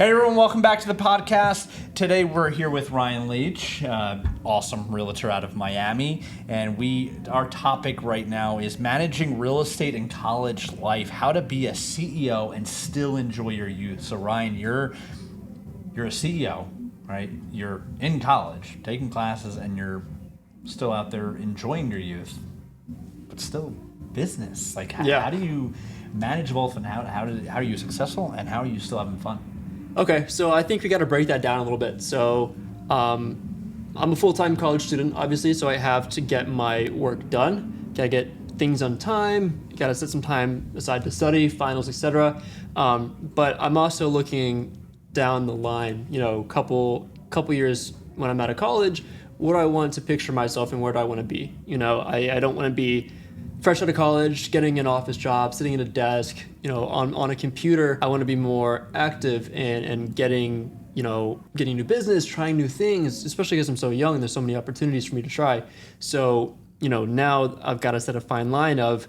Hey everyone, welcome back to the podcast. Today we're here with Ryan Leach, awesome realtor out of Miami, and our topic right now is managing real estate in college life, how to be a CEO and still enjoy your youth. So Ryan, you're a CEO, right? You're in college, taking classes, and you're still out there enjoying your youth, but still business. Like how do you manage both, and how are you successful, and how are you still having fun? Okay, so I think we got to break that down a little bit. So I'm a full-time college student, obviously, so I have to get my work done. Got to get things on time. Got to set some time aside to study, finals, etc. But I'm also looking down the line, couple years when I'm out of college, what do I want to picture myself and where do I want to be? I don't want to be fresh out of college, getting an office job, sitting at a desk, on a computer. I want to be more active and getting new business, trying new things, especially because I'm so young and there's so many opportunities for me to try. So, now I've got to set a fine line of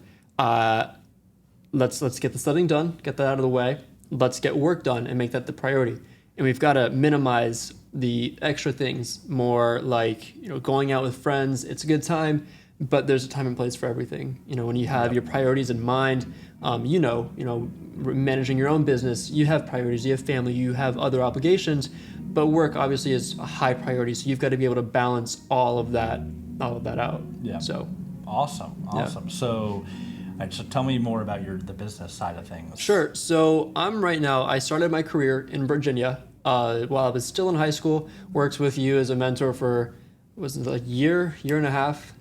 let's get the studying done, get that out of the way. Let's get work done and make that the priority. And we've got to minimize the extra things, more like, going out with friends. It's a good time, but there's a time and place for everything. When you have your priorities in mind, managing your own business, you have priorities, you have family, you have other obligations, but work obviously is a high priority. So you've got to be able to balance all of that out. Yeah. So awesome. Yeah. So tell me more about the business side of things. Sure. So I started my career in Virginia while I was still in high school. Worked with you as a mentor for, was it a year and a half?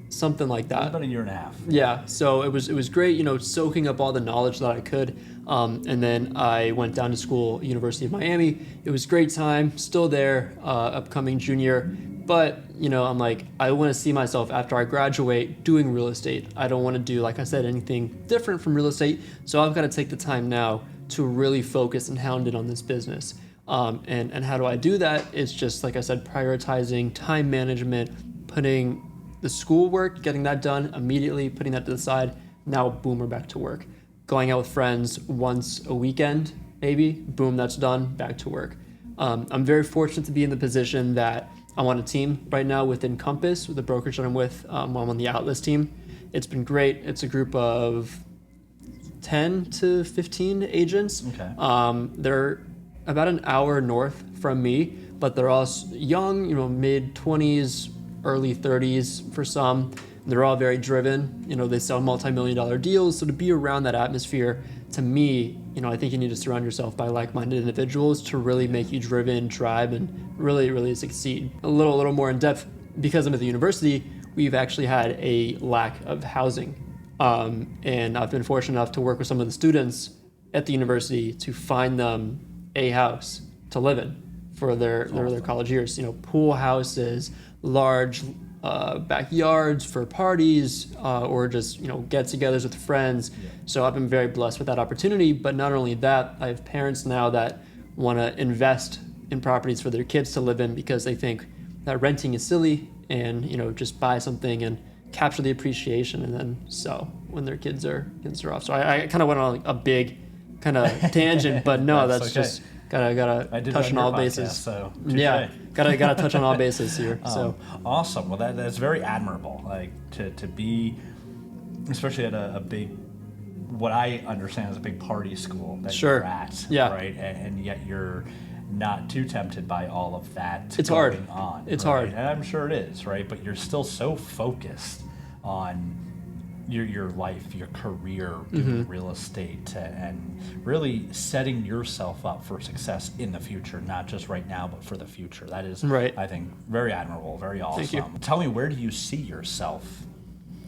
Something like that. About a year and a half. Yeah, so it was great, soaking up all the knowledge that I could. And then I went down to school, University of Miami. It was a great time, still there, upcoming junior. But, I'm like, I want to see myself after I graduate doing real estate. I don't want to do, like I said, anything different from real estate. So I've got to take the time now to really focus and hound in on this business. And how do I do that? It's just, like I said, prioritizing time management, putting the schoolwork, getting that done immediately, putting that to the side. Now, boom, we're back to work. Going out with friends once a weekend, maybe. Boom, that's done. Back to work. I'm very fortunate to be in the position that I'm on a team right now within Compass, with the brokerage that I'm with. I'm on the Atlas team. It's been great. It's a group of 10 to 15 agents. Okay. They're about an hour north from me, but they're all young, mid-20s, early 30s for some. They're all very driven. They sell multi-million-dollar deals. So to be around that atmosphere, to me, I think you need to surround yourself by like-minded individuals to really make you driven, drive, and really, really succeed. A little more in depth, because I'm at the university, we've actually had a lack of housing. And I've been fortunate enough to work with some of the students at the university to find them a house to live in for their college years. Pool houses, large backyards for parties, or just get-togethers with friends. Yeah. So I've been very blessed with that opportunity. But not only that, I have parents now that want to invest in properties for their kids to live in because they think that renting is silly, and just buy something and capture the appreciation and then sell when their kids are off. So I kind of went on a big kind of tangent, but no, that's okay. Just gotta touch on all bases. So yeah, gotta touch on all bases here. So awesome. Well, that's very admirable. Like to be, especially at a big, what I understand is a big party school that sure. you're at. Yeah. Right. And yet you're not too tempted by all of that. It's going hard. On, it's right? hard, and I'm sure it is. Right. But you're still so focused on your life, your career, doing real estate, and really setting yourself up for success in the future, not just right now, but for the future. That is, right. I think, very admirable, very awesome. Thank you. Tell me, where do you see yourself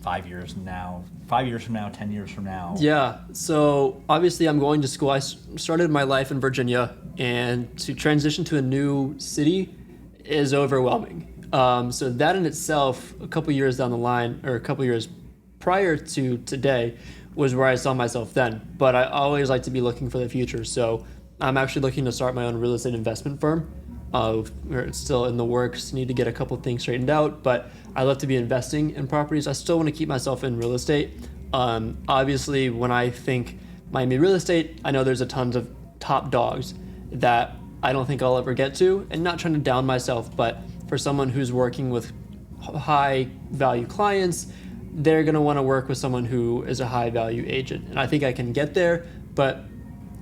5 years from now, 10 years from now? Yeah, so obviously I'm going to school. I started my life in Virginia, and to transition to a new city is overwhelming. So that in itself, a couple years down the line, or a couple years prior to today, was where I saw myself then. But I always like to be looking for the future. So I'm actually looking to start my own real estate investment firm. It's still in the works, need to get a couple things straightened out, but I love to be investing in properties. I still want to keep myself in real estate. Obviously, when I think Miami real estate, I know there's a tons of top dogs. that I don't think I'll ever get to, and not trying to down myself, but for someone who's working with high value clients, they're going to want to work with someone who is a high value agent. And I think I can get there, but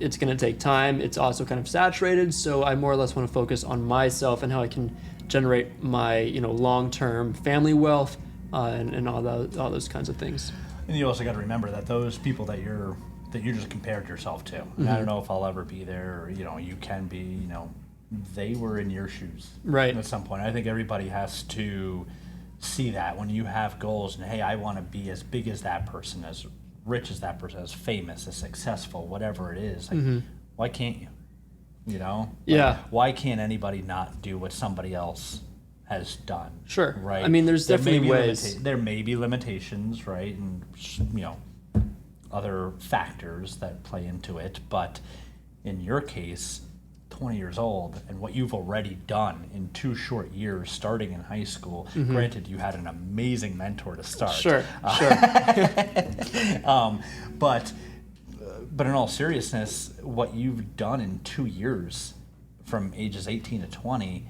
it's going to take time. It's also kind of saturated. So I more or less want to focus on myself and how I can generate my, long-term family wealth and all those kinds of things. And you also got to remember that those people that you just compared yourself to, and I don't know if I'll ever be there, or, you can be, they were in your shoes. Right. At some point. I think everybody has to see that when you have goals and, hey, I want to be as big as that person, as rich as that person, as famous, as successful, whatever it is. Like, why can't you? Yeah. Why can't anybody not do what somebody else has done? Sure. Right. I mean, there's definitely ways. There may be limitations, right, and other factors that play into it. But in your case, 20 years old, and what you've already done in 2 short years, starting in high school. Granted, you had an amazing mentor to start. Sure. But in all seriousness, what you've done in 2 years, from ages 18 to 20,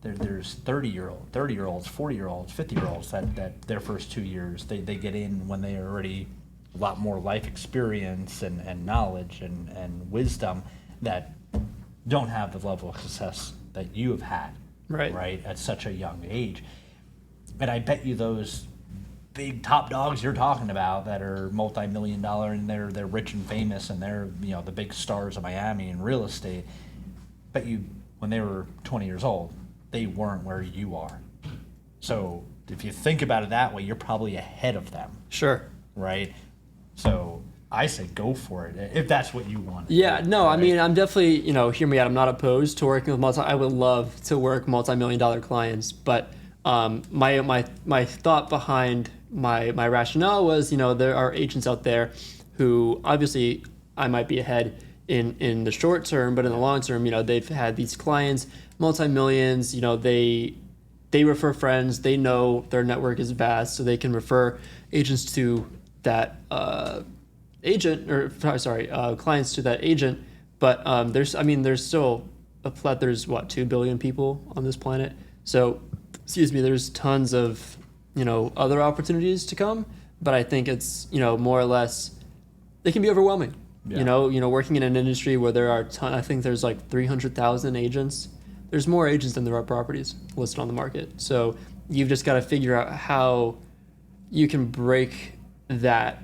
there's 30-year-olds, 40-year-olds, 50-year-olds that their first 2 years, they get in when they are already a lot more life experience and knowledge and wisdom that don't have the level of success that you have had, right, at such a young age. And I bet you those big top dogs you're talking about that are multi-million dollar and they're rich and famous and they're the big stars of Miami in real estate, bet you when they were 20 years old, they weren't where you are. So if you think about it that way, you're probably ahead of them. Sure. Right? So I say go for it if that's what you want. Yeah, no, right? I mean, I'm definitely, hear me out. I'm not opposed to working with I would love to work multi-million dollar clients, but my thought behind my rationale was, there are agents out there who obviously I might be ahead in the short term, but in the long term, they've had these clients, multi-millions, they refer friends, they know their network is vast, so they can refer agents to that clients to that agent, but there's still there's 2 billion people on this planet, so there's tons of other opportunities to come, but I think it's more or less it can be overwhelming. Working in an industry where there are I think there's like 300,000 agents. There's more agents than there are properties listed on the market, so you've just got to figure out how you can break that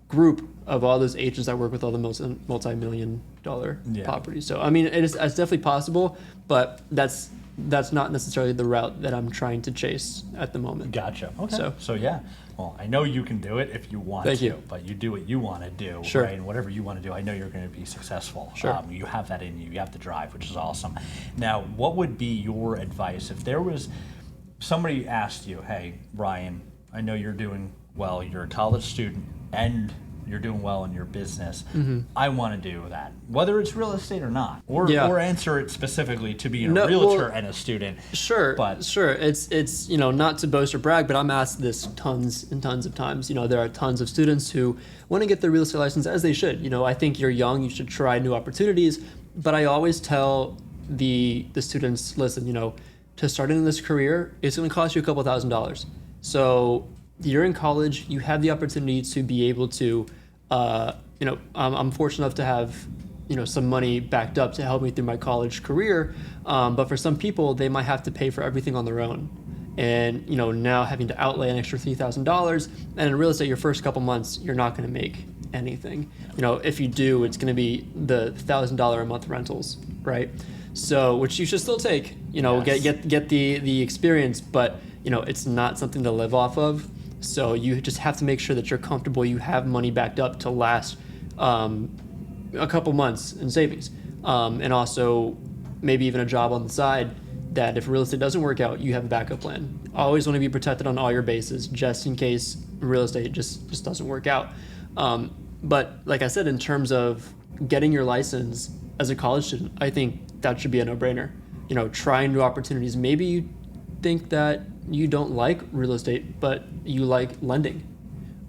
group of all those agents that work with all the multi-million dollar properties. So I mean, it's definitely possible, but that's not necessarily the route that I'm trying to chase at the moment. Gotcha. Okay. So yeah. Well, I know you can do it if you want Thank to, you. but you do what you want to do, Sure. right? And whatever you want to do, I know you're going to be successful. Sure. You have that in you. You have the drive, which is awesome. Now, what would be your advice if there was somebody asked you, hey, Ryan, I know you're doing well. You're a college student and you're doing well in your business. I want to do that, whether it's real estate or not, or answer it specifically to being a realtor and a student. Sure, but sure. It's not to boast or brag, but I'm asked this tons and tons of times. There are tons of students who want to get their real estate license, as they should. I think you're young, you should try new opportunities. But I always tell the students, listen, to start in this career, it's going to cost you a couple $1,000s. So you're in college, you have the opportunity to be able to, I'm fortunate enough to have, some money backed up to help me through my college career. But for some people, they might have to pay for everything on their own. And, now having to outlay an extra $3,000, and in real estate, your first couple months, you're not going to make anything. If you do, it's going to be the $1,000 a month rentals, right? So, which you should still take, Yes. get the experience, but, it's not something to live off of. So you just have to make sure that you're comfortable. You have money backed up to last a couple months in savings, and also maybe even a job on the side that if real estate doesn't work out, you have a backup plan. Always want to be protected on all your bases, just in case real estate just doesn't work out. But like I said, in terms of getting your license as a college student, I think that should be a no-brainer. Trying new opportunities. Maybe you think that you don't like real estate, but you like lending.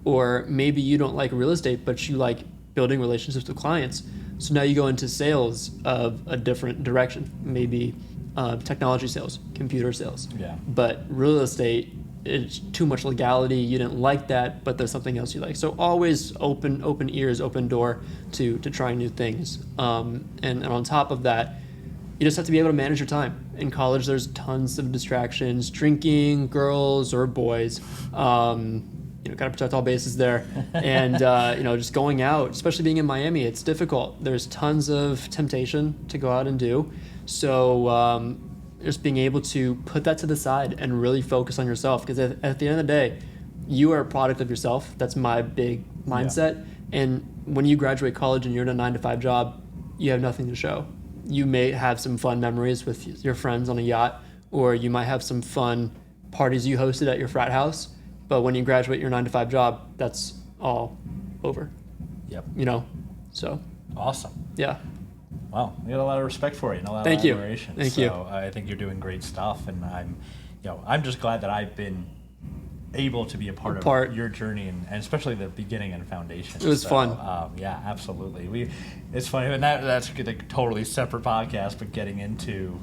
Or maybe you don't like real estate, but you like building relationships with clients. So now you go into sales of a different direction, maybe technology sales, computer sales. Yeah. But real estate, it's too much legality. You didn't like that, but there's something else you like. So always open ears, open door to trying new things. And on top of that, you just have to be able to manage your time. In college, there's tons of distractions, drinking, girls or boys. Got to protect all bases there. And, just going out, especially being in Miami, it's difficult. There's tons of temptation to go out and do. So just being able to put that to the side and really focus on yourself. Because at the end of the day, you are a product of yourself. That's my big mindset. Yeah. And when you graduate college and you're in a 9-to-5 job, you have nothing to show. You may have some fun memories with your friends on a yacht, or you might have some fun parties you hosted at your frat house. But when you graduate your 9-to-5 job, that's all over. Yep. So. Awesome. Yeah. Wow, I got a lot of respect for you and a lot Thank of you. admiration. Thank you. I think you're doing great stuff, and I'm just glad that I've been able to be a part of your journey, and especially the beginning and foundation. It was fun. Yeah, absolutely. It's funny, and that's a totally separate podcast, but getting into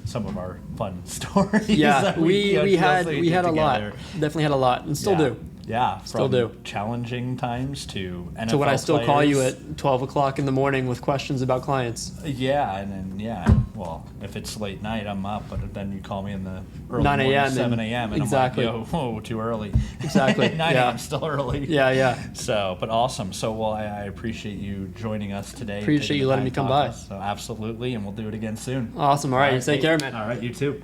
some of our fun stories. Yeah, we had together. a lot. Definitely had a lot, and still do. Yeah, still do. Challenging times to NFL to when I still players. Call you at 12 o'clock in the morning with questions about clients. Yeah, and then well, if it's late night, I'm up, but then you call me in the early 9 a.m. morning, 7 a.m. and exactly. I'm like, whoa, too early. Exactly. 9 a.m. still early. Yeah. So, but awesome. So, well, I appreciate you joining us today. Appreciate you letting me come by. So, absolutely, and we'll do it again soon. Awesome. All right, you take care, man. All right, you too.